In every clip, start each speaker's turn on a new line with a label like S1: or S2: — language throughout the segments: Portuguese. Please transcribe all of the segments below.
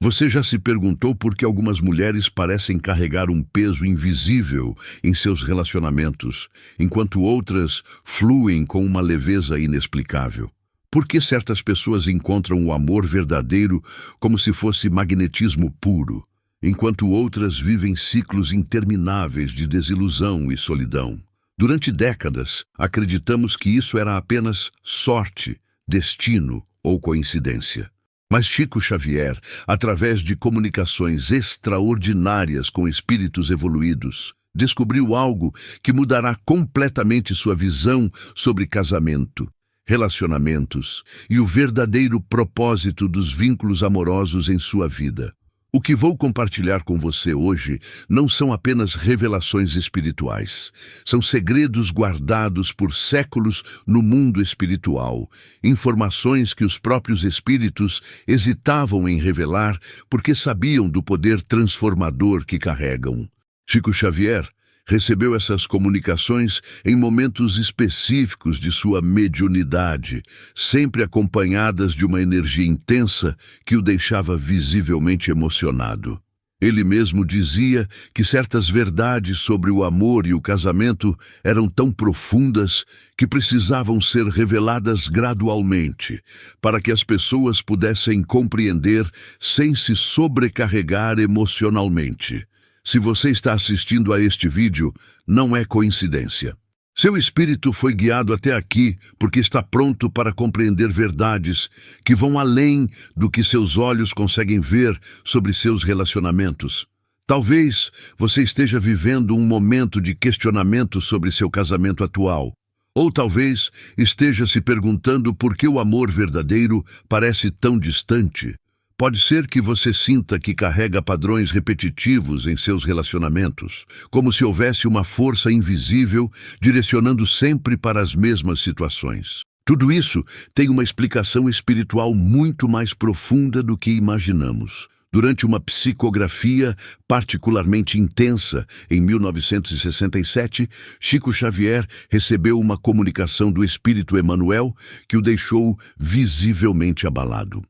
S1: Você já se perguntou por que algumas mulheres parecem carregar um peso invisível em seus relacionamentos, enquanto outras fluem com uma leveza inexplicável? Por que certas pessoas encontram o amor verdadeiro como se fosse magnetismo puro, enquanto outras vivem ciclos intermináveis de desilusão e solidão? Durante décadas, acreditamos que isso era apenas sorte, destino ou coincidência. Mas Chico Xavier, através de comunicações extraordinárias com espíritos evoluídos, descobriu algo que mudará completamente sua visão sobre casamento, relacionamentos e o verdadeiro propósito dos vínculos amorosos em sua vida. O que vou compartilhar com você hoje não são apenas revelações espirituais. São segredos guardados por séculos no mundo espiritual. Informações que os próprios espíritos hesitavam em revelar porque sabiam do poder transformador que carregam. Chico Xavier recebeu essas comunicações em momentos específicos de sua mediunidade, sempre acompanhadas de uma energia intensa que o deixava visivelmente emocionado. Ele mesmo dizia que certas verdades sobre o amor e o casamento eram tão profundas que precisavam ser reveladas gradualmente, para que as pessoas pudessem compreender sem se sobrecarregar emocionalmente. Se você está assistindo a este vídeo, não é coincidência. Seu espírito foi guiado até aqui porque está pronto para compreender verdades que vão além do que seus olhos conseguem ver sobre seus relacionamentos. Talvez você esteja vivendo um momento de questionamento sobre seu casamento atual. Ou talvez esteja se perguntando por que o amor verdadeiro parece tão distante. Pode ser que você sinta que carrega padrões repetitivos em seus relacionamentos, como se houvesse uma força invisível direcionando sempre para as mesmas situações. Tudo isso tem uma explicação espiritual muito mais profunda do que imaginamos. Durante uma psicografia particularmente intensa, em 1967, Chico Xavier recebeu uma comunicação do espírito Emmanuel que o deixou visivelmente abalado.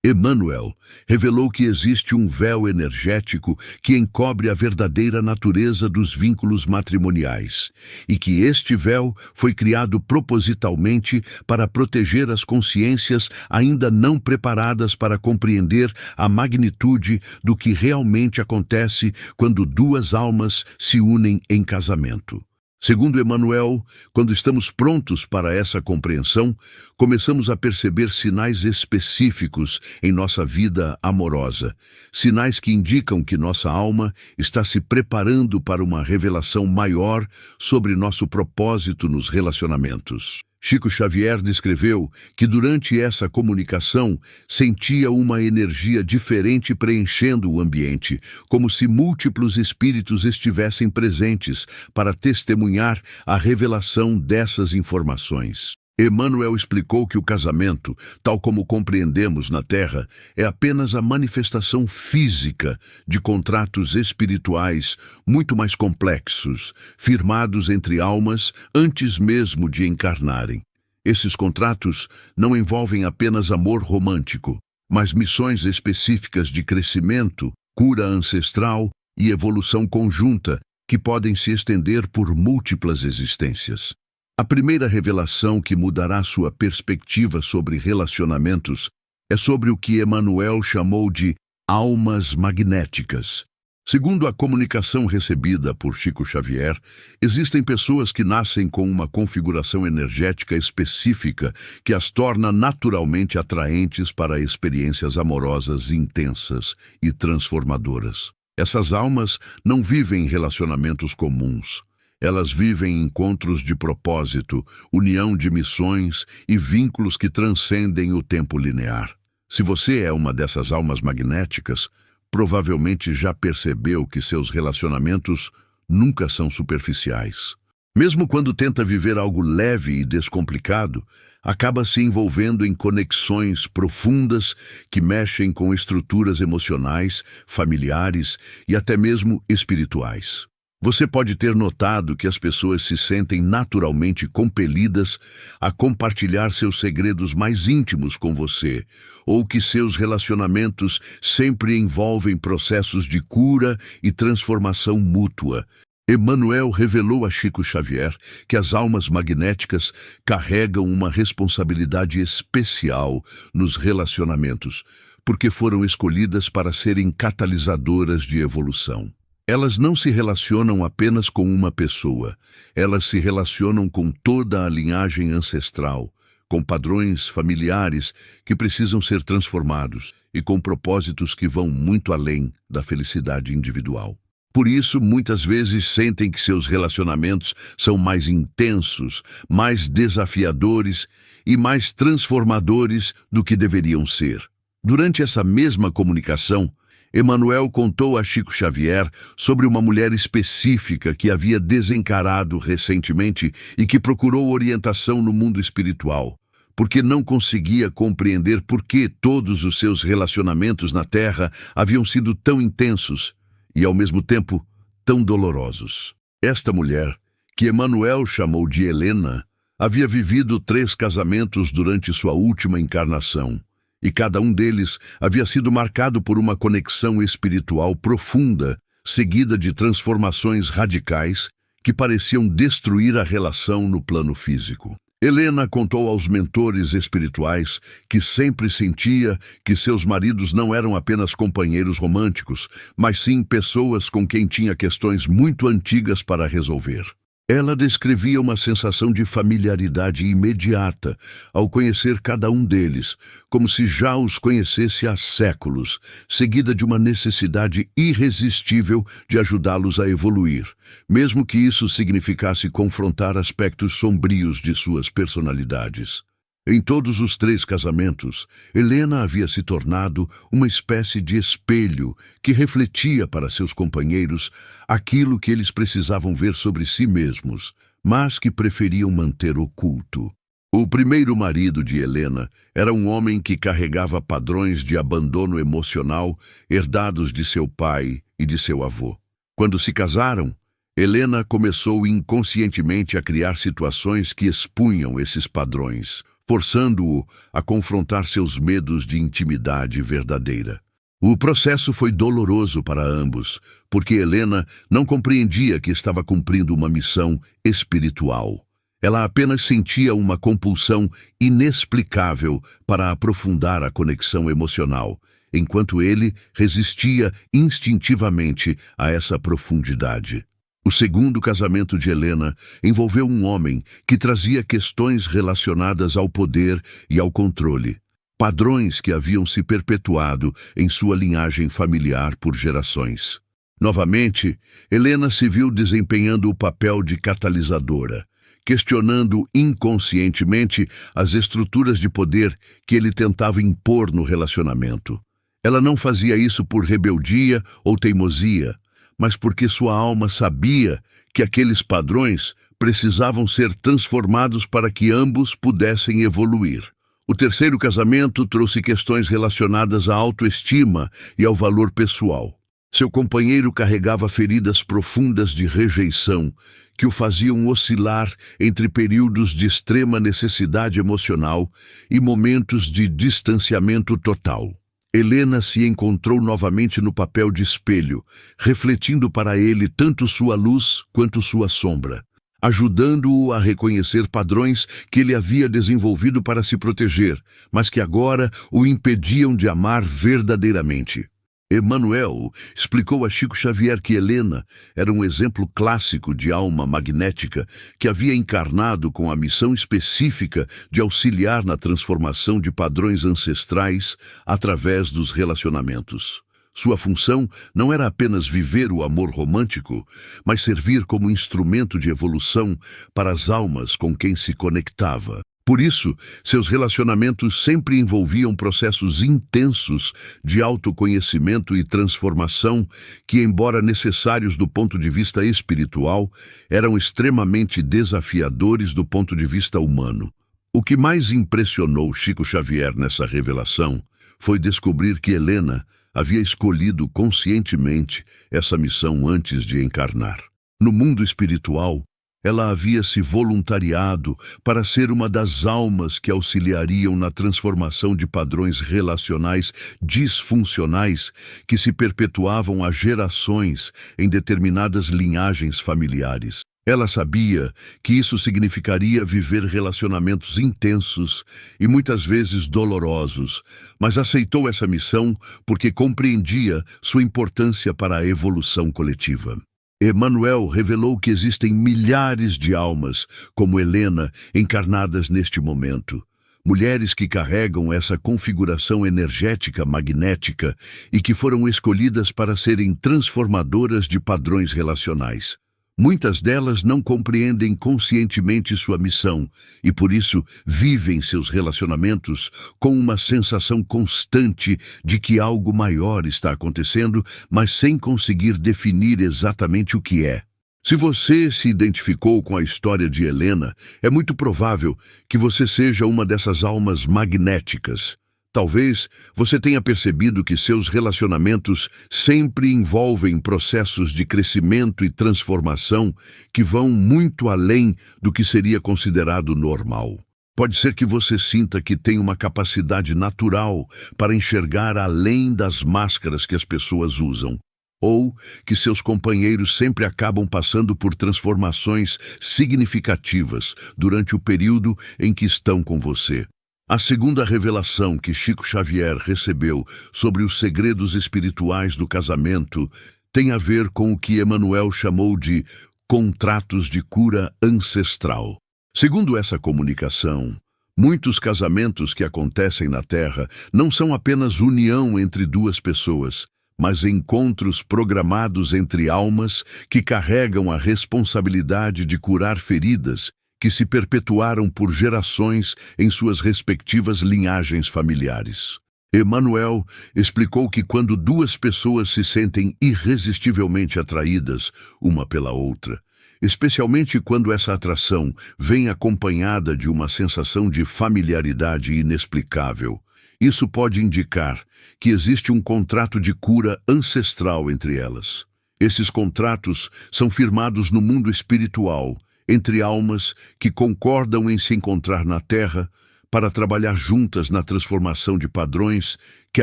S1: Emmanuel revelou que existe um véu energético que encobre a verdadeira natureza dos vínculos matrimoniais e que este véu foi criado propositalmente para proteger as consciências ainda não preparadas para compreender a magnitude do que realmente acontece quando duas almas se unem em casamento. Segundo Emmanuel, quando estamos prontos para essa compreensão, começamos a perceber sinais específicos em nossa vida amorosa, sinais que indicam que nossa alma está se preparando para uma revelação maior sobre nosso propósito nos relacionamentos. Chico Xavier descreveu que durante essa comunicação sentia uma energia diferente preenchendo o ambiente, como se múltiplos espíritos estivessem presentes para testemunhar a revelação dessas informações. Emmanuel explicou que o casamento, tal como compreendemos na Terra, é apenas a manifestação física de contratos espirituais muito mais complexos, firmados entre almas antes mesmo de encarnarem. Esses contratos não envolvem apenas amor romântico, mas missões específicas de crescimento, cura ancestral e evolução conjunta que podem se estender por múltiplas existências. A primeira revelação que mudará sua perspectiva sobre relacionamentos é sobre o que Emmanuel chamou de almas magnéticas. Segundo a comunicação recebida por Chico Xavier, existem pessoas que nascem com uma configuração energética específica que as torna naturalmente atraentes para experiências amorosas intensas e transformadoras. Essas almas não vivem relacionamentos comuns. Elas vivem encontros de propósito, união de missões e vínculos que transcendem o tempo linear. Se você é uma dessas almas magnéticas, provavelmente já percebeu que seus relacionamentos nunca são superficiais. Mesmo quando tenta viver algo leve e descomplicado, acaba se envolvendo em conexões profundas que mexem com estruturas emocionais, familiares e até mesmo espirituais. Você pode ter notado que as pessoas se sentem naturalmente compelidas a compartilhar seus segredos mais íntimos com você, ou que seus relacionamentos sempre envolvem processos de cura e transformação mútua. Emmanuel revelou a Chico Xavier que as almas magnéticas carregam uma responsabilidade especial nos relacionamentos, porque foram escolhidas para serem catalisadoras de evolução. Elas não se relacionam apenas com uma pessoa, elas se relacionam com toda a linhagem ancestral, com padrões familiares que precisam ser transformados e com propósitos que vão muito além da felicidade individual. Por isso, muitas vezes sentem que seus relacionamentos são mais intensos, mais desafiadores e mais transformadores do que deveriam ser. Durante essa mesma comunicação, Emmanuel contou a Chico Xavier sobre uma mulher específica que havia desencarado recentemente e que procurou orientação no mundo espiritual, porque não conseguia compreender por que todos os seus relacionamentos na Terra haviam sido tão intensos e, ao mesmo tempo, tão dolorosos. Esta mulher, que Emmanuel chamou de Helena, havia vivido 3 casamentos durante sua última encarnação, e cada um deles havia sido marcado por uma conexão espiritual profunda, seguida de transformações radicais que pareciam destruir a relação no plano físico. Helena contou aos mentores espirituais que sempre sentia que seus maridos não eram apenas companheiros românticos, mas sim pessoas com quem tinha questões muito antigas para resolver. Ela descrevia uma sensação de familiaridade imediata ao conhecer cada um deles, como se já os conhecesse há séculos, seguida de uma necessidade irresistível de ajudá-los a evoluir, mesmo que isso significasse confrontar aspectos sombrios de suas personalidades. Em todos os 3 casamentos, Helena havia se tornado uma espécie de espelho que refletia para seus companheiros aquilo que eles precisavam ver sobre si mesmos, mas que preferiam manter oculto. O primeiro marido de Helena era um homem que carregava padrões de abandono emocional herdados de seu pai e de seu avô. Quando se casaram, Helena começou inconscientemente a criar situações que expunham esses padrões, forçando-o a confrontar seus medos de intimidade verdadeira. O processo foi doloroso para ambos, porque Helena não compreendia que estava cumprindo uma missão espiritual. Ela apenas sentia uma compulsão inexplicável para aprofundar a conexão emocional, enquanto ele resistia instintivamente a essa profundidade. O segundo casamento de Helena envolveu um homem que trazia questões relacionadas ao poder e ao controle, padrões que haviam se perpetuado em sua linhagem familiar por gerações. Novamente, Helena se viu desempenhando o papel de catalisadora, questionando inconscientemente as estruturas de poder que ele tentava impor no relacionamento. Ela não fazia isso por rebeldia ou teimosia, mas porque sua alma sabia que aqueles padrões precisavam ser transformados para que ambos pudessem evoluir. O terceiro casamento trouxe questões relacionadas à autoestima e ao valor pessoal. Seu companheiro carregava feridas profundas de rejeição que o faziam oscilar entre períodos de extrema necessidade emocional e momentos de distanciamento total. Helena se encontrou novamente no papel de espelho, refletindo para ele tanto sua luz quanto sua sombra, ajudando-o a reconhecer padrões que ele havia desenvolvido para se proteger, mas que agora o impediam de amar verdadeiramente. Emmanuel explicou a Chico Xavier que Helena era um exemplo clássico de alma magnética que havia encarnado com a missão específica de auxiliar na transformação de padrões ancestrais através dos relacionamentos. Sua função não era apenas viver o amor romântico, mas servir como instrumento de evolução para as almas com quem se conectava. Por isso, seus relacionamentos sempre envolviam processos intensos de autoconhecimento e transformação que, embora necessários do ponto de vista espiritual, eram extremamente desafiadores do ponto de vista humano. O que mais impressionou Chico Xavier nessa revelação foi descobrir que Helena havia escolhido conscientemente essa missão antes de encarnar. No mundo espiritual, ela havia se voluntariado para ser uma das almas que auxiliariam na transformação de padrões relacionais disfuncionais que se perpetuavam há gerações em determinadas linhagens familiares. Ela sabia que isso significaria viver relacionamentos intensos e muitas vezes dolorosos, mas aceitou essa missão porque compreendia sua importância para a evolução coletiva. Emmanuel revelou que existem milhares de almas, como Helena, encarnadas neste momento. Mulheres que carregam essa configuração energética magnética e que foram escolhidas para serem transformadoras de padrões relacionais. Muitas delas não compreendem conscientemente sua missão e, por isso, vivem seus relacionamentos com uma sensação constante de que algo maior está acontecendo, mas sem conseguir definir exatamente o que é. Se você se identificou com a história de Helena, é muito provável que você seja uma dessas almas magnéticas. Talvez você tenha percebido que seus relacionamentos sempre envolvem processos de crescimento e transformação que vão muito além do que seria considerado normal. Pode ser que você sinta que tem uma capacidade natural para enxergar além das máscaras que as pessoas usam, ou que seus companheiros sempre acabam passando por transformações significativas durante o período em que estão com você. A segunda revelação que Chico Xavier recebeu sobre os segredos espirituais do casamento tem a ver com o que Emmanuel chamou de contratos de cura ancestral. Segundo essa comunicação, muitos casamentos que acontecem na Terra não são apenas união entre duas pessoas, mas encontros programados entre almas que carregam a responsabilidade de curar feridas que se perpetuaram por gerações em suas respectivas linhagens familiares. Emmanuel explicou que quando duas pessoas se sentem irresistivelmente atraídas uma pela outra, especialmente quando essa atração vem acompanhada de uma sensação de familiaridade inexplicável, isso pode indicar que existe um contrato de cura ancestral entre elas. Esses contratos são firmados no mundo espiritual, entre almas que concordam em se encontrar na Terra para trabalhar juntas na transformação de padrões que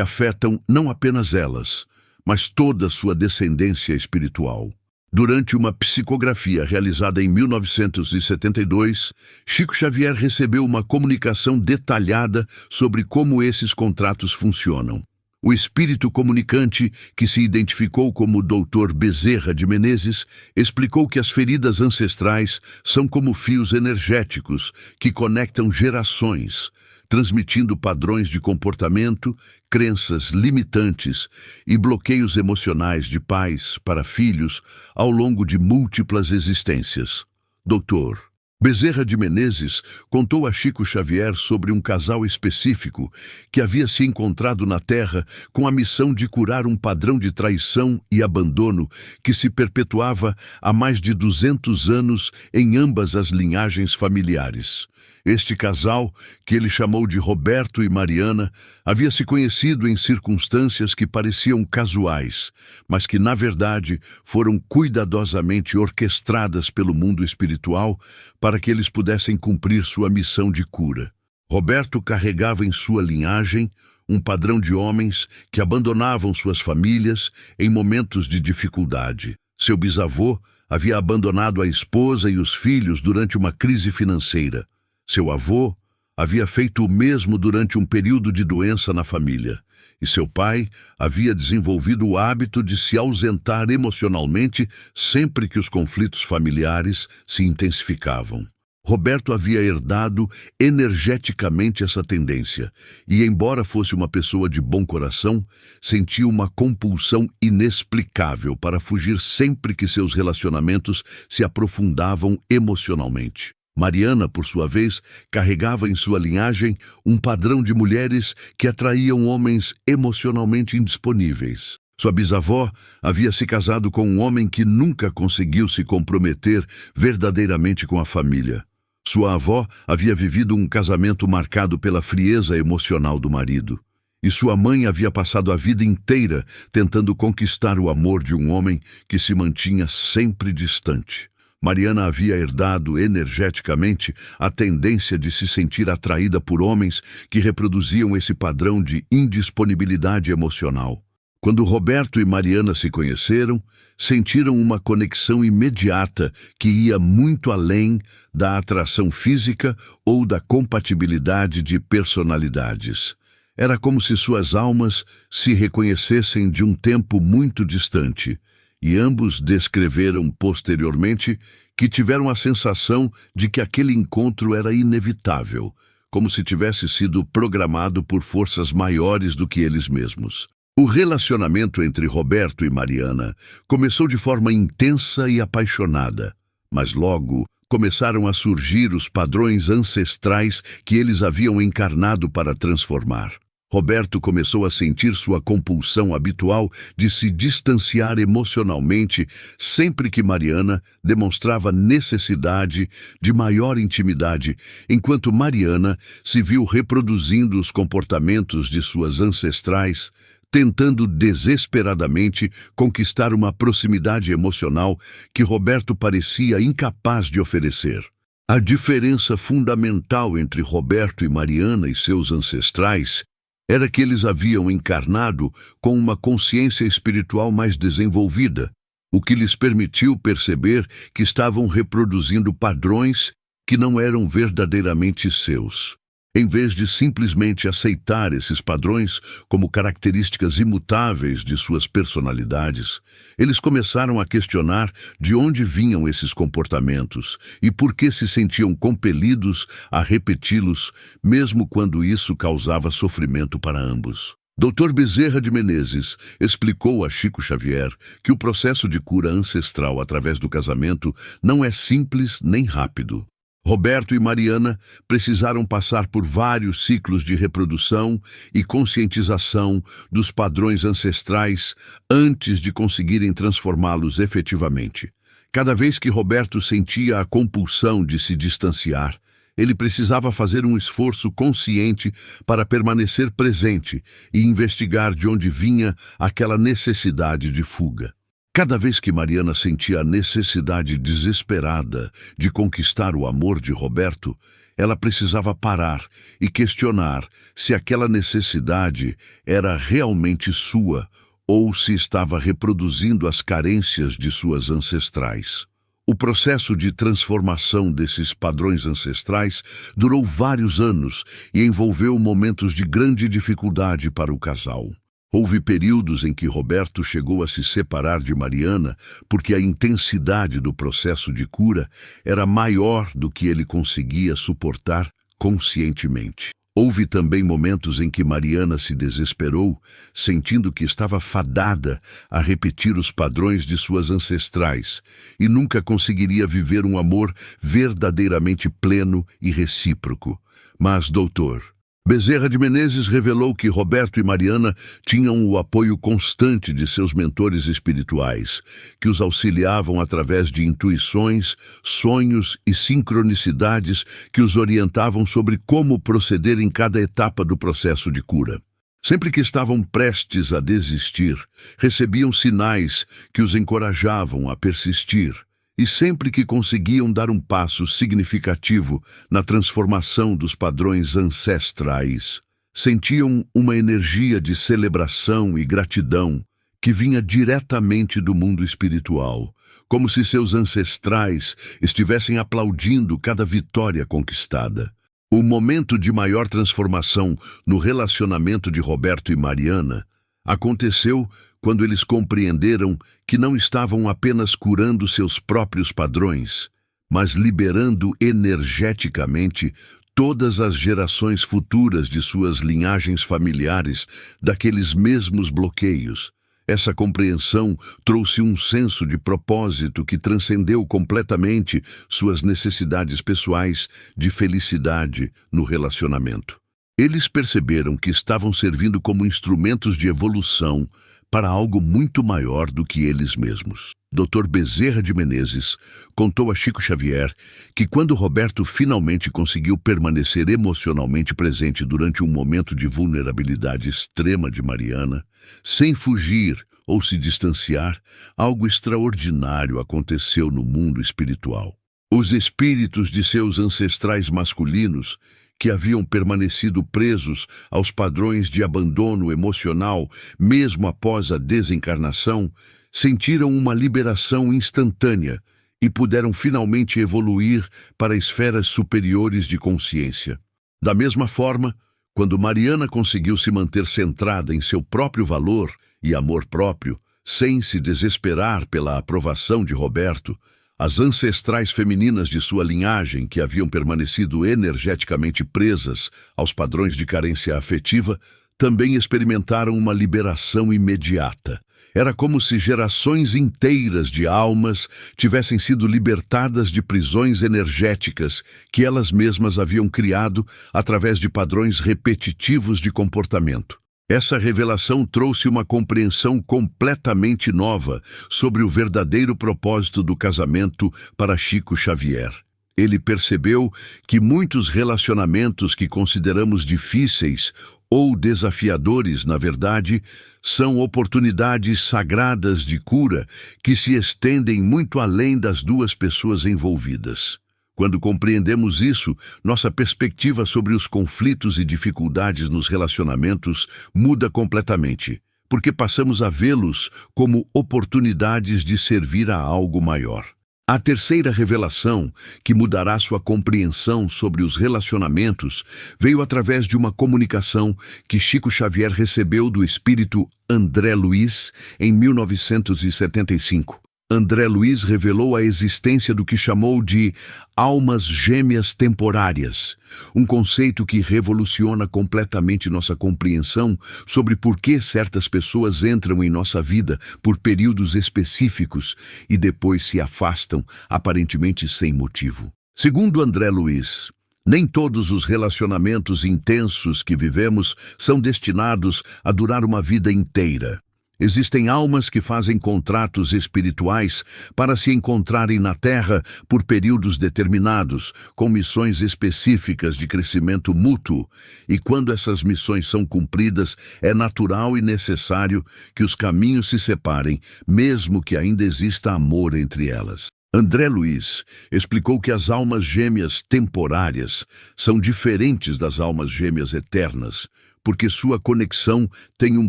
S1: afetam não apenas elas, mas toda a sua descendência espiritual. Durante uma psicografia realizada em 1972, Chico Xavier recebeu uma comunicação detalhada sobre como esses contratos funcionam. O espírito comunicante, que se identificou como Dr. Bezerra de Menezes, explicou que as feridas ancestrais são como fios energéticos que conectam gerações, transmitindo padrões de comportamento, crenças limitantes e bloqueios emocionais de pais para filhos ao longo de múltiplas existências. Dr. Bezerra de Menezes contou a Chico Xavier sobre um casal específico que havia se encontrado na Terra com a missão de curar um padrão de traição e abandono que se perpetuava há mais de 200 anos em ambas as linhagens familiares. Este casal, que ele chamou de Roberto e Mariana, havia se conhecido em circunstâncias que pareciam casuais, mas que, na verdade, foram cuidadosamente orquestradas pelo mundo espiritual para que eles pudessem cumprir sua missão de cura. Roberto carregava em sua linhagem um padrão de homens que abandonavam suas famílias em momentos de dificuldade. Seu bisavô havia abandonado a esposa e os filhos durante uma crise financeira. Seu avô havia feito o mesmo durante um período de doença na família, e seu pai havia desenvolvido o hábito de se ausentar emocionalmente sempre que os conflitos familiares se intensificavam. Roberto havia herdado energeticamente essa tendência, e embora fosse uma pessoa de bom coração, sentia uma compulsão inexplicável para fugir sempre que seus relacionamentos se aprofundavam emocionalmente. Mariana, por sua vez, carregava em sua linhagem um padrão de mulheres que atraíam homens emocionalmente indisponíveis. Sua bisavó havia se casado com um homem que nunca conseguiu se comprometer verdadeiramente com a família. Sua avó havia vivido um casamento marcado pela frieza emocional do marido. e sua mãe havia passado a vida inteira tentando conquistar o amor de um homem que se mantinha sempre distante. Mariana havia herdado energeticamente a tendência de se sentir atraída por homens que reproduziam esse padrão de indisponibilidade emocional. Quando Roberto e Mariana se conheceram, sentiram uma conexão imediata que ia muito além da atração física ou da compatibilidade de personalidades. Era como se suas almas se reconhecessem de um tempo muito distante, e ambos descreveram posteriormente que tiveram a sensação de que aquele encontro era inevitável, como se tivesse sido programado por forças maiores do que eles mesmos. O relacionamento entre Roberto e Mariana começou de forma intensa e apaixonada, mas logo começaram a surgir os padrões ancestrais que eles haviam encarnado para transformar. Roberto começou a sentir sua compulsão habitual de se distanciar emocionalmente sempre que Mariana demonstrava necessidade de maior intimidade, enquanto Mariana se viu reproduzindo os comportamentos de suas ancestrais, tentando desesperadamente conquistar uma proximidade emocional que Roberto parecia incapaz de oferecer. A diferença fundamental entre Roberto e Mariana e seus ancestrais era que eles haviam encarnado com uma consciência espiritual mais desenvolvida, o que lhes permitiu perceber que estavam reproduzindo padrões que não eram verdadeiramente seus. Em vez de simplesmente aceitar esses padrões como características imutáveis de suas personalidades, eles começaram a questionar de onde vinham esses comportamentos e por que se sentiam compelidos a repeti-los, mesmo quando isso causava sofrimento para ambos. Dr. Bezerra de Menezes explicou a Chico Xavier que o processo de cura ancestral através do casamento não é simples nem rápido. Roberto e Mariana precisaram passar por vários ciclos de reprodução e conscientização dos padrões ancestrais antes de conseguirem transformá-los efetivamente. Cada vez que Roberto sentia a compulsão de se distanciar, ele precisava fazer um esforço consciente para permanecer presente e investigar de onde vinha aquela necessidade de fuga. Cada vez que Mariana sentia a necessidade desesperada de conquistar o amor de Roberto, ela precisava parar e questionar se aquela necessidade era realmente sua ou se estava reproduzindo as carências de suas ancestrais. O processo de transformação desses padrões ancestrais durou vários anos e envolveu momentos de grande dificuldade para o casal. Houve períodos em que Roberto chegou a se separar de Mariana porque a intensidade do processo de cura era maior do que ele conseguia suportar conscientemente. Houve também momentos em que Mariana se desesperou, sentindo que estava fadada a repetir os padrões de suas ancestrais e nunca conseguiria viver um amor verdadeiramente pleno e recíproco. Mas, doutor Bezerra de Menezes revelou que Roberto e Mariana tinham o apoio constante de seus mentores espirituais, que os auxiliavam através de intuições, sonhos e sincronicidades que os orientavam sobre como proceder em cada etapa do processo de cura. Sempre que estavam prestes a desistir, recebiam sinais que os encorajavam a persistir. E sempre que conseguiam dar um passo significativo na transformação dos padrões ancestrais, sentiam uma energia de celebração e gratidão que vinha diretamente do mundo espiritual, como se seus ancestrais estivessem aplaudindo cada vitória conquistada. O momento de maior transformação no relacionamento de Roberto e Mariana aconteceu quando eles compreenderam que não estavam apenas curando seus próprios padrões, mas liberando energeticamente todas as gerações futuras de suas linhagens familiares daqueles mesmos bloqueios. Essa compreensão trouxe um senso de propósito que transcendeu completamente suas necessidades pessoais de felicidade no relacionamento. Eles perceberam que estavam servindo como instrumentos de evolução para algo muito maior do que eles mesmos. Dr. Bezerra de Menezes, contou a Chico Xavier que quando Roberto finalmente conseguiu permanecer emocionalmente presente durante um momento de vulnerabilidade extrema de Mariana, sem fugir ou se distanciar, algo extraordinário aconteceu no mundo espiritual. Os espíritos de seus ancestrais masculinos, que haviam permanecido presos aos padrões de abandono emocional mesmo após a desencarnação, sentiram uma liberação instantânea e puderam finalmente evoluir para esferas superiores de consciência. Da mesma forma, quando Mariana conseguiu se manter centrada em seu próprio valor e amor próprio, sem se desesperar pela aprovação de Roberto, as ancestrais femininas de sua linhagem, que haviam permanecido energeticamente presas aos padrões de carência afetiva, também experimentaram uma liberação imediata. Era como se gerações inteiras de almas tivessem sido libertadas de prisões energéticas que elas mesmas haviam criado através de padrões repetitivos de comportamento. Essa revelação trouxe uma compreensão completamente nova sobre o verdadeiro propósito do casamento para Chico Xavier. Ele percebeu que muitos relacionamentos que consideramos difíceis ou desafiadores, na verdade, são oportunidades sagradas de cura que se estendem muito além das duas pessoas envolvidas. Quando compreendemos isso, nossa perspectiva sobre os conflitos e dificuldades nos relacionamentos muda completamente, porque passamos a vê-los como oportunidades de servir a algo maior. A terceira revelação, que mudará sua compreensão sobre os relacionamentos, veio através de uma comunicação que Chico Xavier recebeu do espírito André Luiz em 1975. André Luiz revelou a existência do que chamou de almas gêmeas temporárias, um conceito que revoluciona completamente nossa compreensão sobre por que certas pessoas entram em nossa vida por períodos específicos e depois se afastam, aparentemente sem motivo. Segundo André Luiz, nem todos os relacionamentos intensos que vivemos são destinados a durar uma vida inteira. Existem almas que fazem contratos espirituais para se encontrarem na Terra por períodos determinados, com missões específicas de crescimento mútuo, e quando essas missões são cumpridas, é natural e necessário que os caminhos se separem, mesmo que ainda exista amor entre elas. André Luiz explicou que as almas gêmeas temporárias são diferentes das almas gêmeas eternas, porque sua conexão tem um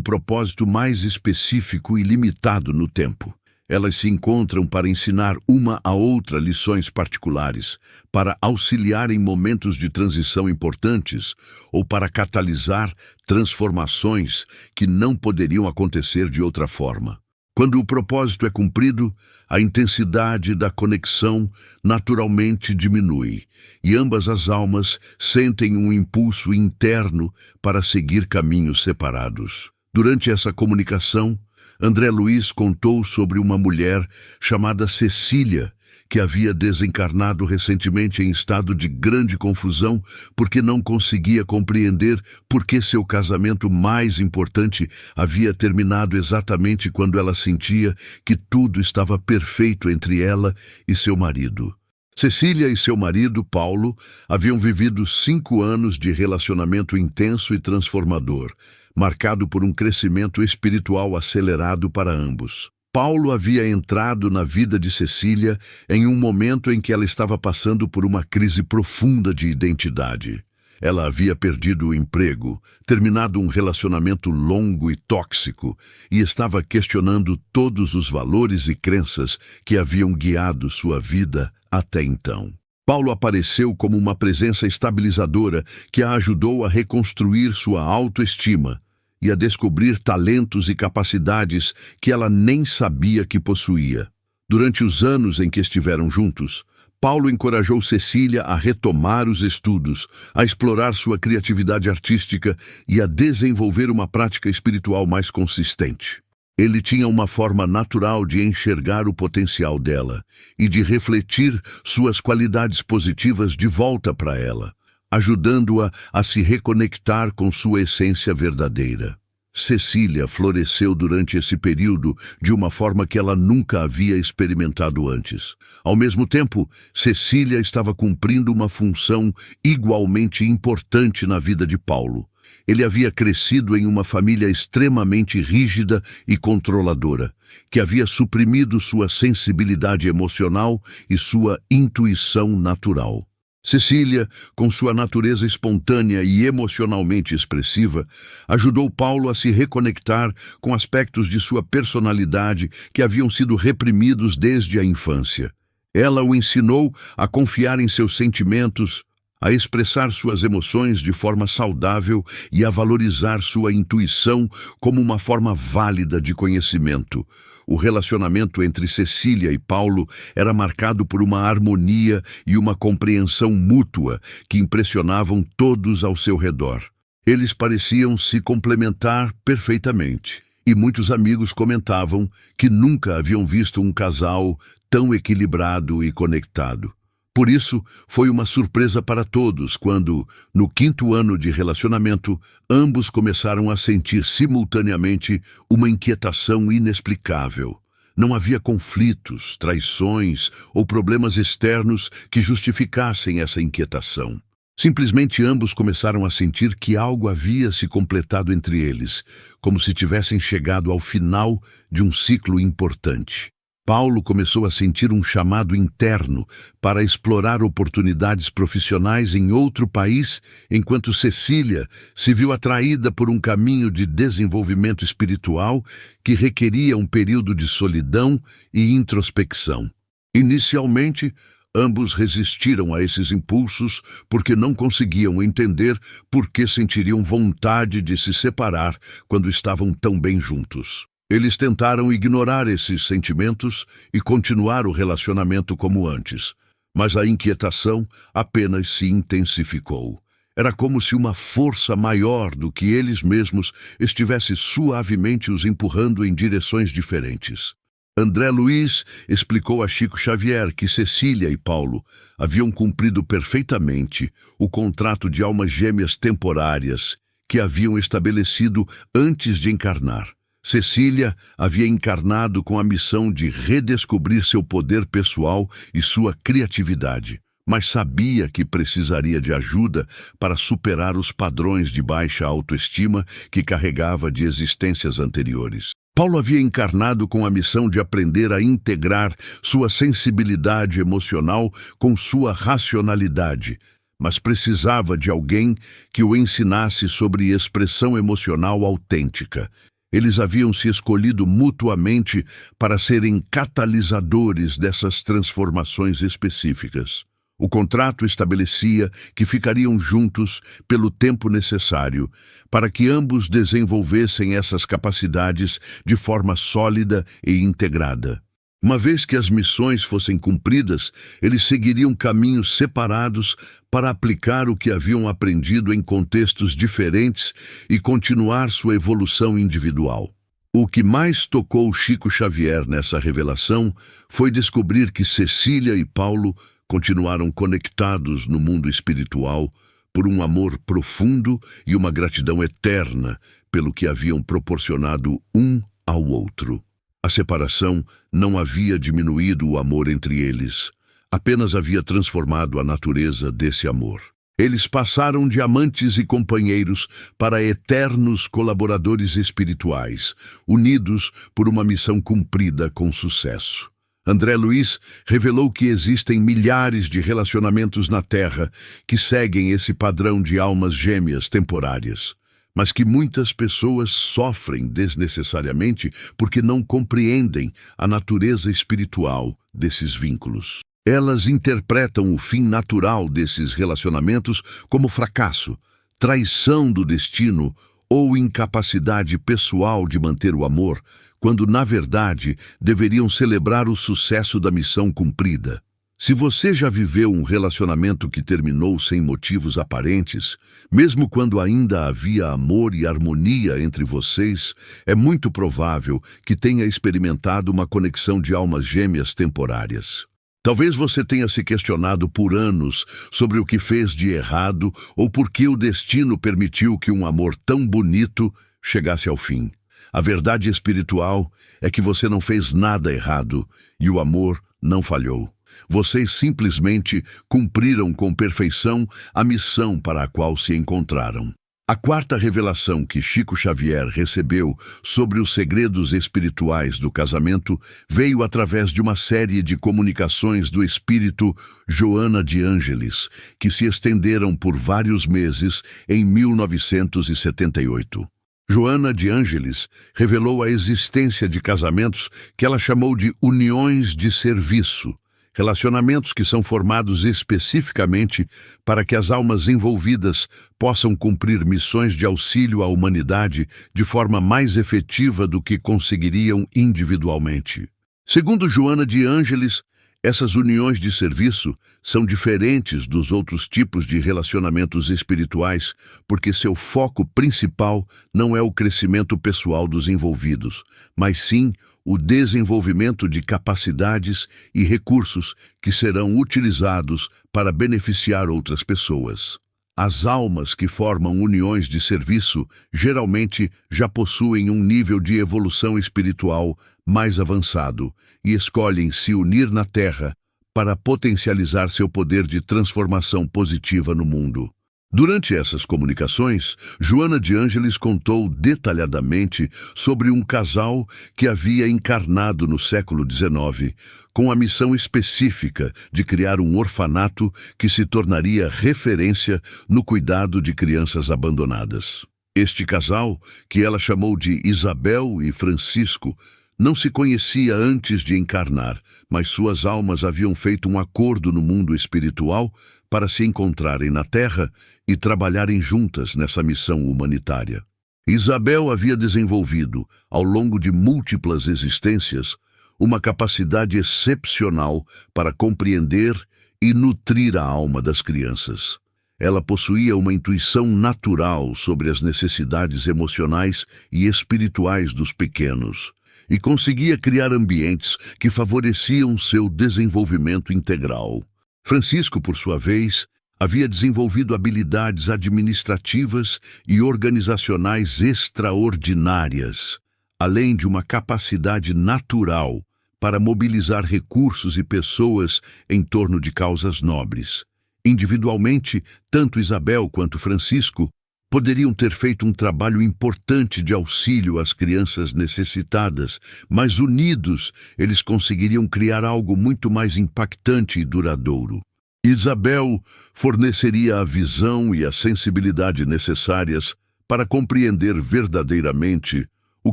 S1: propósito mais específico e limitado no tempo. Elas se encontram para ensinar uma a outra lições particulares, para auxiliar em momentos de transição importantes ou para catalisar transformações que não poderiam acontecer de outra forma. Quando o propósito é cumprido, a intensidade da conexão naturalmente diminui, e ambas as almas sentem um impulso interno para seguir caminhos separados. Durante essa comunicação, André Luiz contou sobre uma mulher chamada Cecília, que havia desencarnado recentemente em estado de grande confusão porque não conseguia compreender por que seu casamento mais importante havia terminado exatamente quando ela sentia que tudo estava perfeito entre ela e seu marido. Cecília e seu marido, Paulo, haviam vivido 5 anos de relacionamento intenso e transformador, marcado por um crescimento espiritual acelerado para ambos. Paulo havia entrado na vida de Cecília em um momento em que ela estava passando por uma crise profunda de identidade. Ela havia perdido o emprego, terminado um relacionamento longo e tóxico, e estava questionando todos os valores e crenças que haviam guiado sua vida até então. Paulo apareceu como uma presença estabilizadora que a ajudou a reconstruir sua autoestima e a descobrir talentos e capacidades que ela nem sabia que possuía. Durante os anos em que estiveram juntos, Paulo encorajou Cecília a retomar os estudos, a explorar sua criatividade artística e a desenvolver uma prática espiritual mais consistente. Ele tinha uma forma natural de enxergar o potencial dela e de refletir suas qualidades positivas de volta para ela, ajudando-a a se reconectar com sua essência verdadeira. Cecília floresceu durante esse período de uma forma que ela nunca havia experimentado antes. Ao mesmo tempo, Cecília estava cumprindo uma função igualmente importante na vida de Paulo. Ele havia crescido em uma família extremamente rígida e controladora, que havia suprimido sua sensibilidade emocional e sua intuição natural. Cecília, com sua natureza espontânea e emocionalmente expressiva, ajudou Paulo a se reconectar com aspectos de sua personalidade que haviam sido reprimidos desde a infância. Ela o ensinou a confiar em seus sentimentos, a expressar suas emoções de forma saudável e a valorizar sua intuição como uma forma válida de conhecimento. O relacionamento entre Cecília e Paulo era marcado por uma harmonia e uma compreensão mútua que impressionavam todos ao seu redor. Eles pareciam se complementar perfeitamente, e muitos amigos comentavam que nunca haviam visto um casal tão equilibrado e conectado. Por isso, foi uma surpresa para todos quando, no 5º ano de relacionamento, ambos começaram a sentir simultaneamente uma inquietação inexplicável. Não havia conflitos, traições ou problemas externos que justificassem essa inquietação. Simplesmente ambos começaram a sentir que algo havia se completado entre eles, como se tivessem chegado ao final de um ciclo importante. Paulo começou a sentir um chamado interno para explorar oportunidades profissionais em outro país, enquanto Cecília se viu atraída por um caminho de desenvolvimento espiritual que requeria um período de solidão e introspecção. Inicialmente, ambos resistiram a esses impulsos porque não conseguiam entender por que sentiriam vontade de se separar quando estavam tão bem juntos. Eles tentaram ignorar esses sentimentos e continuar o relacionamento como antes, mas a inquietação apenas se intensificou. Era como se uma força maior do que eles mesmos estivesse suavemente os empurrando em direções diferentes. André Luiz explicou a Chico Xavier que Cecília e Paulo haviam cumprido perfeitamente o contrato de almas gêmeas temporárias que haviam estabelecido antes de encarnar. Cecília havia encarnado com a missão de redescobrir seu poder pessoal e sua criatividade, mas sabia que precisaria de ajuda para superar os padrões de baixa autoestima que carregava de existências anteriores. Paulo havia encarnado com a missão de aprender a integrar sua sensibilidade emocional com sua racionalidade, mas precisava de alguém que o ensinasse sobre expressão emocional autêntica. Eles haviam se escolhido mutuamente para serem catalisadores dessas transformações específicas. O contrato estabelecia que ficariam juntos pelo tempo necessário para que ambos desenvolvessem essas capacidades de forma sólida e integrada. Uma vez que as missões fossem cumpridas, eles seguiriam caminhos separados para aplicar o que haviam aprendido em contextos diferentes e continuar sua evolução individual. O que mais tocou Chico Xavier nessa revelação foi descobrir que Cecília e Paulo continuaram conectados no mundo espiritual por um amor profundo e uma gratidão eterna pelo que haviam proporcionado um ao outro. A separação não havia diminuído o amor entre eles, apenas havia transformado a natureza desse amor. Eles passaram de amantes e companheiros para eternos colaboradores espirituais, unidos por uma missão cumprida com sucesso. André Luiz revelou que existem milhares de relacionamentos na Terra que seguem esse padrão de almas gêmeas temporárias, mas que muitas pessoas sofrem desnecessariamente porque não compreendem a natureza espiritual desses vínculos. Elas interpretam o fim natural desses relacionamentos como fracasso, traição do destino ou incapacidade pessoal de manter o amor, quando, na verdade, deveriam celebrar o sucesso da missão cumprida. Se você já viveu um relacionamento que terminou sem motivos aparentes, mesmo quando ainda havia amor e harmonia entre vocês, é muito provável que tenha experimentado uma conexão de almas gêmeas temporárias. Talvez você tenha se questionado por anos sobre o que fez de errado ou por que o destino permitiu que um amor tão bonito, chegasse ao fim. A verdade espiritual é que você não fez nada errado e o amor não falhou. Vocês simplesmente cumpriram com perfeição a missão para a qual se encontraram. A quarta revelação que Chico Xavier recebeu sobre os segredos espirituais do casamento veio através de uma série de comunicações do espírito Joana de Ângelis, que se estenderam por vários meses em 1978. Joana de Ângelis revelou a existência de casamentos que ela chamou de uniões de serviço, relacionamentos que são formados especificamente para que as almas envolvidas possam cumprir missões de auxílio à humanidade de forma mais efetiva do que conseguiriam individualmente. Segundo Joana de Ângelis, essas uniões de serviço são diferentes dos outros tipos de relacionamentos espirituais porque seu foco principal não é o crescimento pessoal dos envolvidos, mas sim o desenvolvimento de capacidades e recursos que serão utilizados para beneficiar outras pessoas. As almas que formam uniões de serviço geralmente já possuem um nível de evolução espiritual mais avançado e escolhem se unir na Terra para potencializar seu poder de transformação positiva no mundo. Durante essas comunicações, Joana de Ângelis contou detalhadamente sobre um casal que havia encarnado no século XIX, com a missão específica de criar um orfanato que se tornaria referência no cuidado de crianças abandonadas. Este casal, que ela chamou de Isabel e Francisco, não se conhecia antes de encarnar, mas suas almas haviam feito um acordo no mundo espiritual para se encontrarem na Terra e trabalharem juntas nessa missão humanitária. Isabel havia desenvolvido, ao longo de múltiplas existências, uma capacidade excepcional para compreender e nutrir a alma das crianças. Ela possuía uma intuição natural sobre as necessidades emocionais e espirituais dos pequenos e conseguia criar ambientes que favoreciam seu desenvolvimento integral. Francisco, por sua vez, havia desenvolvido habilidades administrativas e organizacionais extraordinárias, além de uma capacidade natural para mobilizar recursos e pessoas em torno de causas nobres. Individualmente, tanto Isabel quanto Francisco poderiam ter feito um trabalho importante de auxílio às crianças necessitadas, mas unidos eles conseguiriam criar algo muito mais impactante e duradouro. Isabel forneceria a visão e a sensibilidade necessárias para compreender verdadeiramente o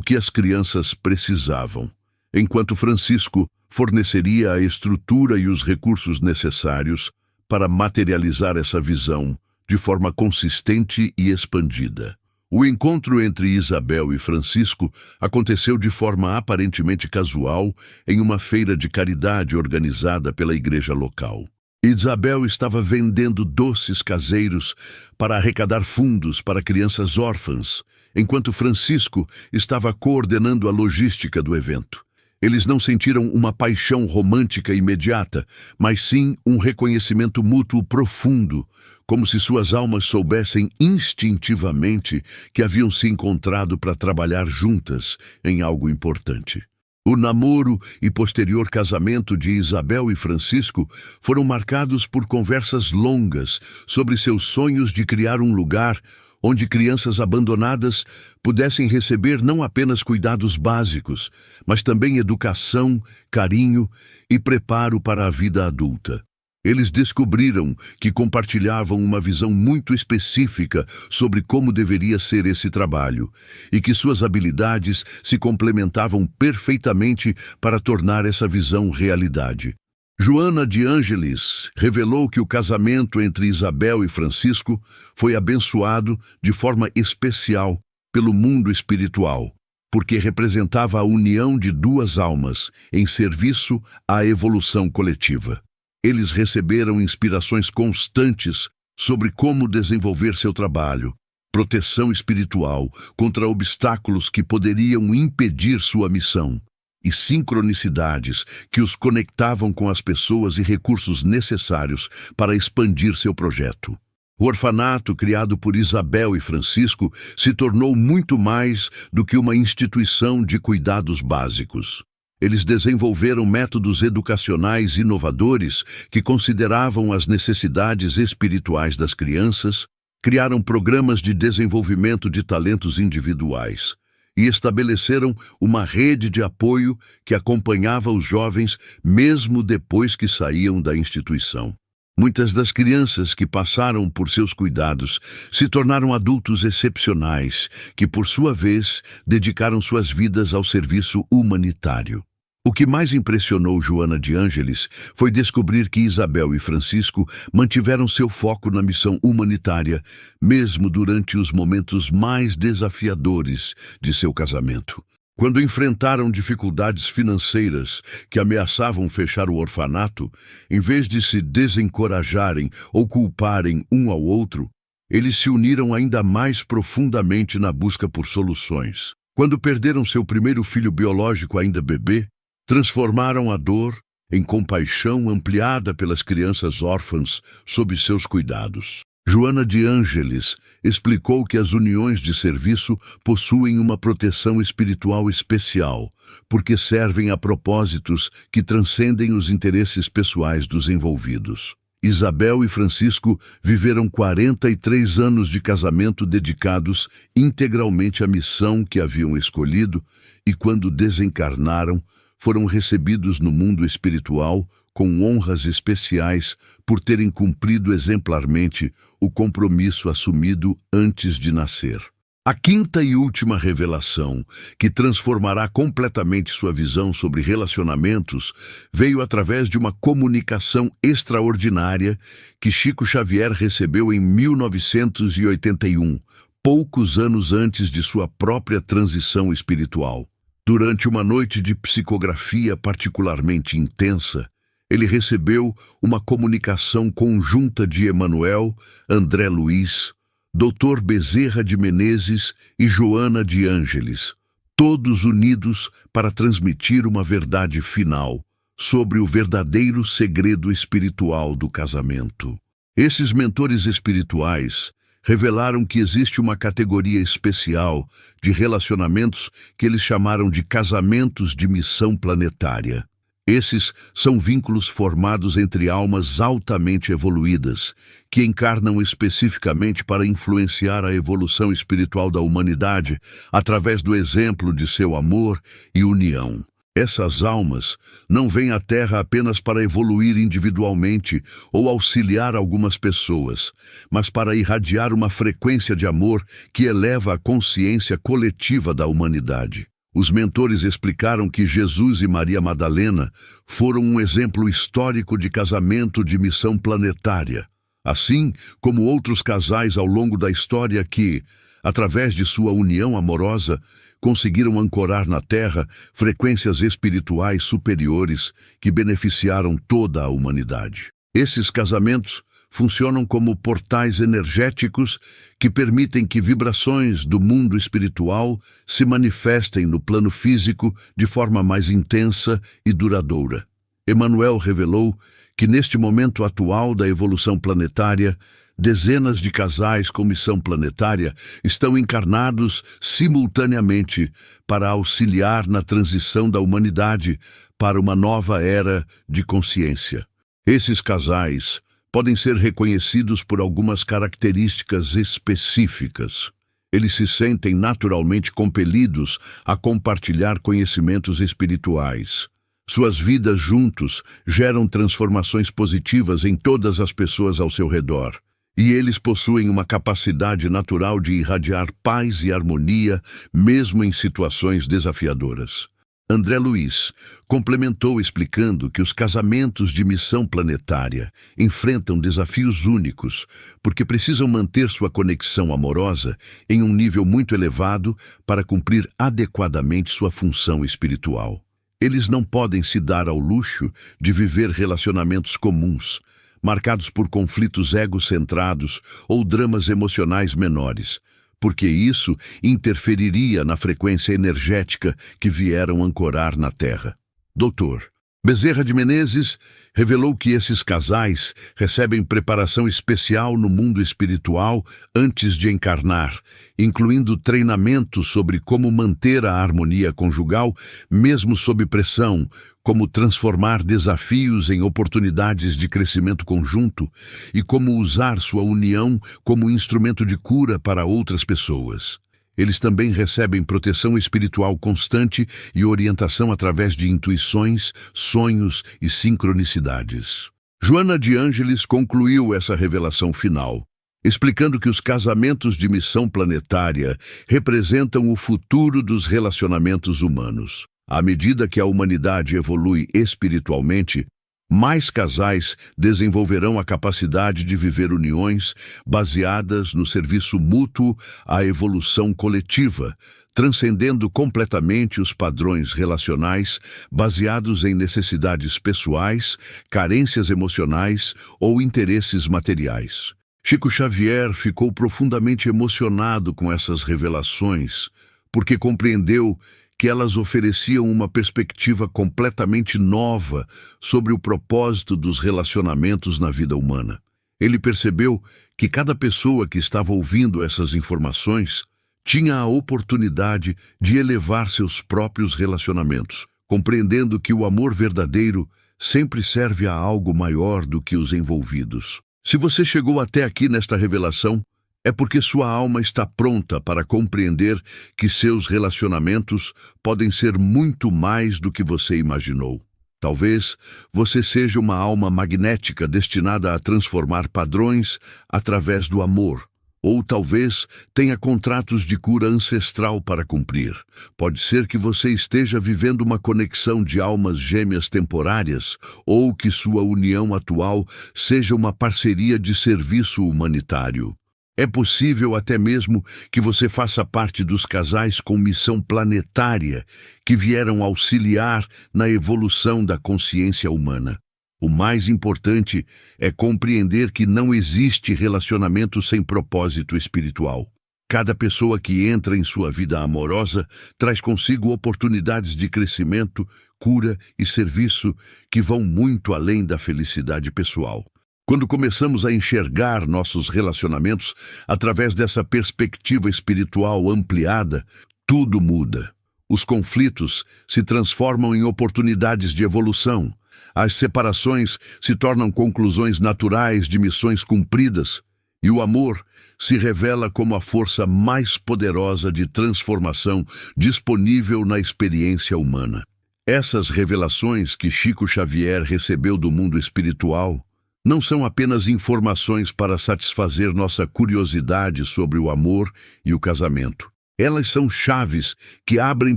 S1: que as crianças precisavam, enquanto Francisco forneceria a estrutura e os recursos necessários para materializar essa visão de forma consistente e expandida. O encontro entre Isabel e Francisco aconteceu de forma aparentemente casual em uma feira de caridade organizada pela igreja local. Isabel estava vendendo doces caseiros para arrecadar fundos para crianças órfãs, enquanto Francisco estava coordenando a logística do evento. Eles não sentiram uma paixão romântica imediata, mas sim um reconhecimento mútuo profundo, como se suas almas soubessem instintivamente que haviam se encontrado para trabalhar juntas em algo importante. O namoro e posterior casamento de Isabel e Francisco foram marcados por conversas longas sobre seus sonhos de criar um lugar onde crianças abandonadas pudessem receber não apenas cuidados básicos, mas também educação, carinho e preparo para a vida adulta. Eles descobriram que compartilhavam uma visão muito específica sobre como deveria ser esse trabalho e que suas habilidades se complementavam perfeitamente para tornar essa visão realidade. Joana de Ângelis revelou que o casamento entre Isabel e Francisco foi abençoado de forma especial pelo mundo espiritual, porque representava a união de duas almas em serviço à evolução coletiva. Eles receberam inspirações constantes sobre como desenvolver seu trabalho, proteção espiritual contra obstáculos que poderiam impedir sua missão, e sincronicidades que os conectavam com as pessoas e recursos necessários para expandir seu projeto. O orfanato, criado por Isabel e Francisco, se tornou muito mais do que uma instituição de cuidados básicos. Eles desenvolveram métodos educacionais inovadores que consideravam as necessidades espirituais das crianças, criaram programas de desenvolvimento de talentos individuais e estabeleceram uma rede de apoio que acompanhava os jovens mesmo depois que saíam da instituição. Muitas das crianças que passaram por seus cuidados se tornaram adultos excepcionais, que, por sua vez, dedicaram suas vidas ao serviço humanitário. O que mais impressionou Joana de Ângeles foi descobrir que Isabel e Francisco mantiveram seu foco na missão humanitária, mesmo durante os momentos mais desafiadores de seu casamento. Quando enfrentaram dificuldades financeiras que ameaçavam fechar o orfanato, em vez de se desencorajarem ou culparem um ao outro, eles se uniram ainda mais profundamente na busca por soluções. Quando perderam seu primeiro filho biológico ainda bebê, transformaram a dor em compaixão ampliada pelas crianças órfãs sob seus cuidados. Joana de Ângeles explicou que as uniões de serviço possuem uma proteção espiritual especial, porque servem a propósitos que transcendem os interesses pessoais dos envolvidos. Isabel e Francisco viveram 43 anos de casamento dedicados integralmente à missão que haviam escolhido e, quando desencarnaram, foram recebidos no mundo espiritual com honras especiais por terem cumprido exemplarmente o compromisso assumido antes de nascer. A quinta e última revelação, que transformará completamente sua visão sobre relacionamentos, veio através de uma comunicação extraordinária que Chico Xavier recebeu em 1981, poucos anos antes de sua própria transição espiritual. Durante uma noite de psicografia particularmente intensa, ele recebeu uma comunicação conjunta de Emanuel, André Luiz, Dr. Bezerra de Menezes e Joana de Ângeles, todos unidos para transmitir uma verdade final sobre o verdadeiro segredo espiritual do casamento. Esses mentores espirituais revelaram que existe uma categoria especial de relacionamentos que eles chamaram de casamentos de missão planetária. Esses são vínculos formados entre almas altamente evoluídas, que encarnam especificamente para influenciar a evolução espiritual da humanidade através do exemplo de seu amor e união. Essas almas não vêm à Terra apenas para evoluir individualmente ou auxiliar algumas pessoas, mas para irradiar uma frequência de amor que eleva a consciência coletiva da humanidade. Os mentores explicaram que Jesus e Maria Madalena foram um exemplo histórico de casamento de missão planetária, assim como outros casais ao longo da história que, através de sua união amorosa, conseguiram ancorar na Terra frequências espirituais superiores que beneficiaram toda a humanidade. Esses casamentos funcionam como portais energéticos que permitem que vibrações do mundo espiritual se manifestem no plano físico de forma mais intensa e duradoura. Emanuel revelou que neste momento atual da evolução planetária, dezenas de casais com missão planetária estão encarnados simultaneamente para auxiliar na transição da humanidade para uma nova era de consciência. Esses casais podem ser reconhecidos por algumas características específicas. Eles se sentem naturalmente compelidos a compartilhar conhecimentos espirituais. Suas vidas juntos geram transformações positivas em todas as pessoas ao seu redor. E eles possuem uma capacidade natural de irradiar paz e harmonia, mesmo em situações desafiadoras. André Luiz complementou explicando que os casamentos de missão planetária enfrentam desafios únicos porque precisam manter sua conexão amorosa em um nível muito elevado para cumprir adequadamente sua função espiritual. Eles não podem se dar ao luxo de viver relacionamentos comuns, marcados por conflitos egocentrados ou dramas emocionais menores, porque isso interferiria na frequência energética que vieram ancorar na Terra. Doutor, Bezerra de Menezes revelou que esses casais recebem preparação especial no mundo espiritual antes de encarnar, incluindo treinamento sobre como manter a harmonia conjugal, mesmo sob pressão, como transformar desafios em oportunidades de crescimento conjunto e como usar sua união como instrumento de cura para outras pessoas. Eles também recebem proteção espiritual constante e orientação através de intuições, sonhos e sincronicidades. Joana de Ângeles concluiu essa revelação final, explicando que os casamentos de missão planetária representam o futuro dos relacionamentos humanos. À medida que a humanidade evolui espiritualmente, mais casais desenvolverão a capacidade de viver uniões baseadas no serviço mútuo à evolução coletiva, transcendendo completamente os padrões relacionais baseados em necessidades pessoais, carências emocionais ou interesses materiais. Chico Xavier ficou profundamente emocionado com essas revelações, porque compreendeu que elas ofereciam uma perspectiva completamente nova sobre o propósito dos relacionamentos na vida humana. Ele percebeu que cada pessoa que estava ouvindo essas informações tinha a oportunidade de elevar seus próprios relacionamentos, compreendendo que o amor verdadeiro sempre serve a algo maior do que os envolvidos. Se você chegou até aqui nesta revelação, é porque sua alma está pronta para compreender que seus relacionamentos podem ser muito mais do que você imaginou. Talvez você seja uma alma magnética destinada a transformar padrões através do amor, ou talvez tenha contratos de cura ancestral para cumprir. Pode ser que você esteja vivendo uma conexão de almas gêmeas temporárias, ou que sua união atual seja uma parceria de serviço humanitário. É possível até mesmo que você faça parte dos casais com missão planetária que vieram auxiliar na evolução da consciência humana. O mais importante é compreender que não existe relacionamento sem propósito espiritual. Cada pessoa que entra em sua vida amorosa traz consigo oportunidades de crescimento, cura e serviço que vão muito além da felicidade pessoal. Quando começamos a enxergar nossos relacionamentos através dessa perspectiva espiritual ampliada, tudo muda. Os conflitos se transformam em oportunidades de evolução. As separações se tornam conclusões naturais de missões cumpridas. E o amor se revela como a força mais poderosa de transformação disponível na experiência humana. Essas revelações que Chico Xavier recebeu do mundo espiritual não são apenas informações para satisfazer nossa curiosidade sobre o amor e o casamento. Elas são chaves que abrem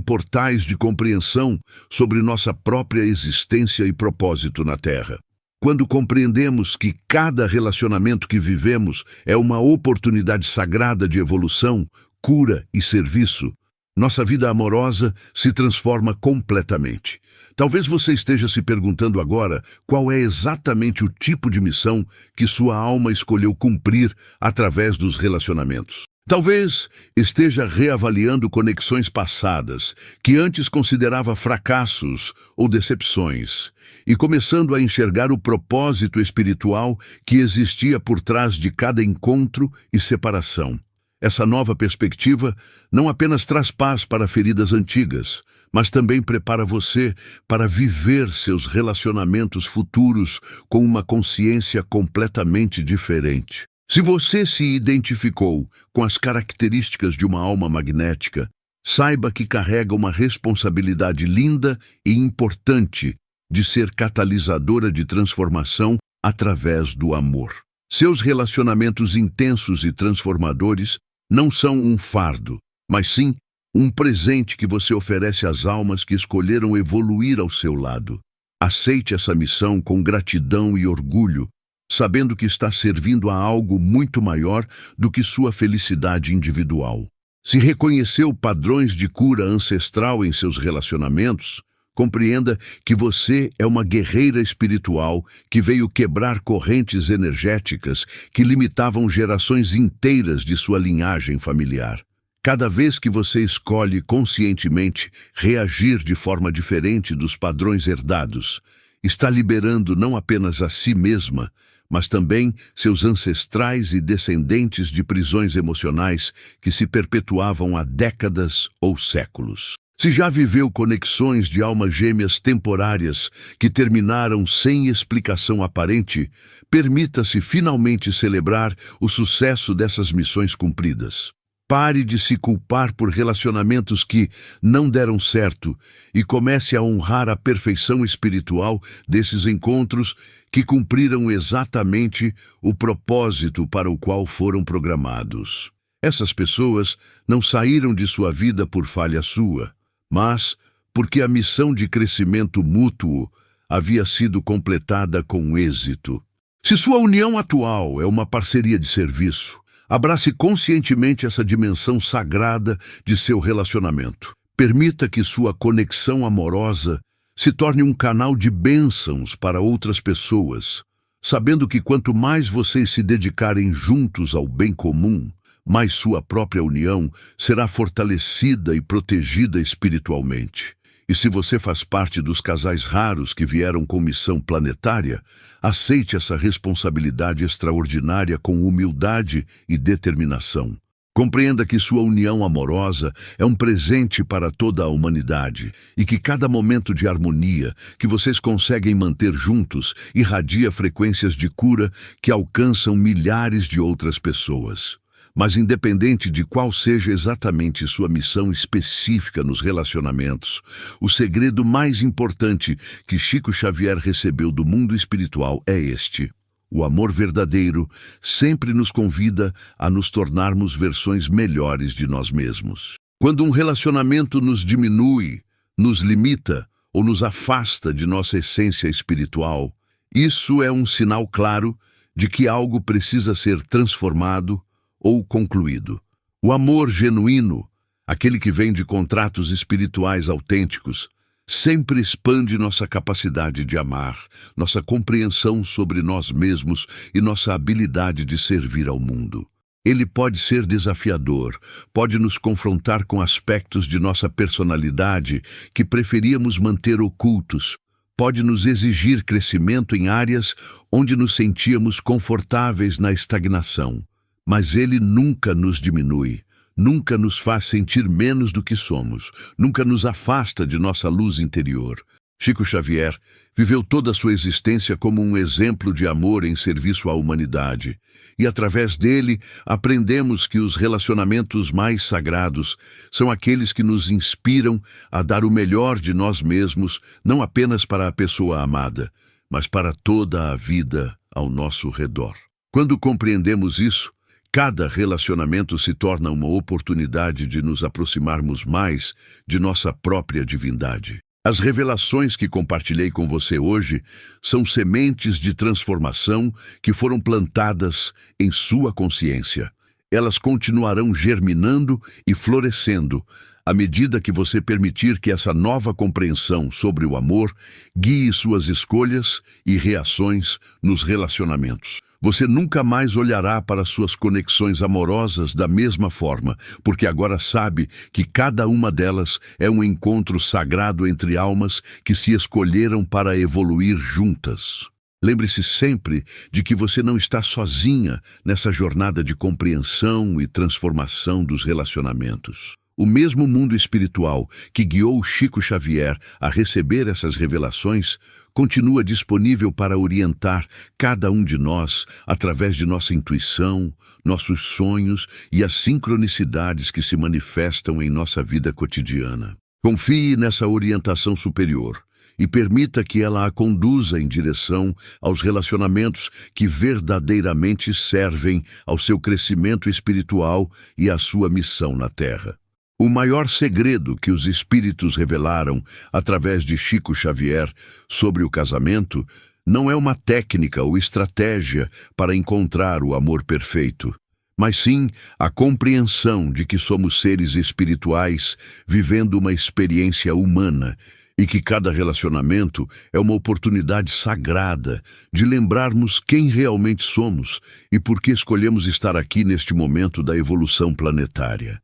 S1: portais de compreensão sobre nossa própria existência e propósito na Terra. Quando compreendemos que cada relacionamento que vivemos é uma oportunidade sagrada de evolução, cura e serviço, nossa vida amorosa se transforma completamente. Talvez você esteja se perguntando agora qual é exatamente o tipo de missão que sua alma escolheu cumprir através dos relacionamentos. Talvez esteja reavaliando conexões passadas que antes considerava fracassos ou decepções e começando a enxergar o propósito espiritual que existia por trás de cada encontro e separação. Essa nova perspectiva não apenas traz paz para feridas antigas, mas também prepara você para viver seus relacionamentos futuros com uma consciência completamente diferente. Se você se identificou com as características de uma alma magnética, saiba que carrega uma responsabilidade linda e importante de ser catalisadora de transformação através do amor. Seus relacionamentos intensos e transformadores não são um fardo, mas sim um presente que você oferece às almas que escolheram evoluir ao seu lado. Aceite essa missão com gratidão e orgulho, sabendo que está servindo a algo muito maior do que sua felicidade individual. Se reconheceu padrões de cura ancestral em seus relacionamentos, compreenda que você é uma guerreira espiritual que veio quebrar correntes energéticas que limitavam gerações inteiras de sua linhagem familiar. Cada vez que você escolhe conscientemente reagir de forma diferente dos padrões herdados, está liberando não apenas a si mesma, mas também seus ancestrais e descendentes de prisões emocionais que se perpetuavam há décadas ou séculos. Se já viveu conexões de almas gêmeas temporárias que terminaram sem explicação aparente, permita-se finalmente celebrar o sucesso dessas missões cumpridas. Pare de se culpar por relacionamentos que não deram certo e comece a honrar a perfeição espiritual desses encontros que cumpriram exatamente o propósito para o qual foram programados. Essas pessoas não saíram de sua vida por falha sua, mas porque a missão de crescimento mútuo havia sido completada com êxito. Se sua união atual é uma parceria de serviço, abrace conscientemente essa dimensão sagrada de seu relacionamento. Permita que sua conexão amorosa se torne um canal de bênçãos para outras pessoas, sabendo que quanto mais vocês se dedicarem juntos ao bem comum, mais sua própria união será fortalecida e protegida espiritualmente. E se você faz parte dos casais raros que vieram com missão planetária, aceite essa responsabilidade extraordinária com humildade e determinação. Compreenda que sua união amorosa é um presente para toda a humanidade e que cada momento de harmonia que vocês conseguem manter juntos irradia frequências de cura que alcançam milhares de outras pessoas. Mas independente de qual seja exatamente sua missão específica nos relacionamentos, o segredo mais importante que Chico Xavier recebeu do mundo espiritual é este: o amor verdadeiro sempre nos convida a nos tornarmos versões melhores de nós mesmos. Quando um relacionamento nos diminui, nos limita ou nos afasta de nossa essência espiritual, isso é um sinal claro de que algo precisa ser transformado ou concluído. O amor genuíno, aquele que vem de contratos espirituais autênticos, sempre expande nossa capacidade de amar, nossa compreensão sobre nós mesmos e nossa habilidade de servir ao mundo. Ele pode ser desafiador, pode nos confrontar com aspectos de nossa personalidade que preferíamos manter ocultos, pode nos exigir crescimento em áreas onde nos sentíamos confortáveis na estagnação. Mas ele nunca nos diminui, nunca nos faz sentir menos do que somos, nunca nos afasta de nossa luz interior. Chico Xavier viveu toda a sua existência como um exemplo de amor em serviço à humanidade, e através dele aprendemos que os relacionamentos mais sagrados são aqueles que nos inspiram a dar o melhor de nós mesmos, não apenas para a pessoa amada, mas para toda a vida ao nosso redor. Quando compreendemos isso, cada relacionamento se torna uma oportunidade de nos aproximarmos mais de nossa própria divindade. As revelações que compartilhei com você hoje são sementes de transformação que foram plantadas em sua consciência. Elas continuarão germinando e florescendo à medida que você permitir que essa nova compreensão sobre o amor guie suas escolhas e reações nos relacionamentos. Você nunca mais olhará para suas conexões amorosas da mesma forma, porque agora sabe que cada uma delas é um encontro sagrado entre almas que se escolheram para evoluir juntas. Lembre-se sempre de que você não está sozinha nessa jornada de compreensão e transformação dos relacionamentos. O mesmo mundo espiritual que guiou Chico Xavier a receber essas revelações continua disponível para orientar cada um de nós através de nossa intuição, nossos sonhos e as sincronicidades que se manifestam em nossa vida cotidiana. Confie nessa orientação superior e permita que ela a conduza em direção aos relacionamentos que verdadeiramente servem ao seu crescimento espiritual e à sua missão na Terra. O maior segredo que os espíritos revelaram através de Chico Xavier sobre o casamento não é uma técnica ou estratégia para encontrar o amor perfeito, mas sim a compreensão de que somos seres espirituais vivendo uma experiência humana e que cada relacionamento é uma oportunidade sagrada de lembrarmos quem realmente somos e por que escolhemos estar aqui neste momento da evolução planetária.